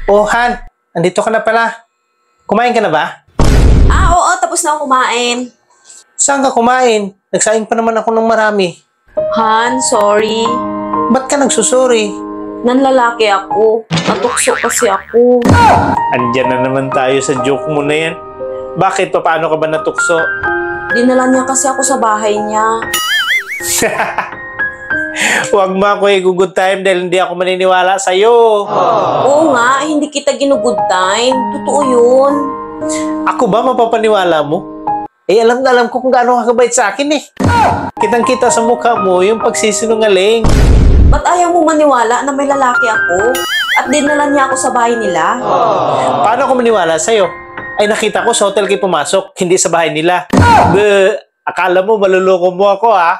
Oh, Han, andito ka na pala. Kumain ka na ba? Oo, tapos na ako kumain. Saan ka kumain? Nagsaing pa naman ako ng marami. Han, sorry. Ba't ka nagsusuri? Nanlalaki ako. Natukso kasi ako. Andyan na naman tayo sa joke mo na yan. Bakit? Paano ka ba natukso? Dinala niya kasi ako sa bahay niya. Huwag mo ako i-good time dahil hindi ako maniniwala sa'yo. Oo nga, hindi kita ginugood time. Totoo yun. Ako ba mapapaniwala mo? Alam na alam ko kung gaano ka kabait sa akin eh. Kitang-kita sa mukha mo yung pagsisinungaling. Ba't ayaw mo maniwala na may lalaki ako? At dinala niya ako sa bahay nila? Paano ako maniwala sa'yo? Ay nakita ko sa hotel kayo pumasok, hindi sa bahay nila. Akala mo maluloko mo ako ha?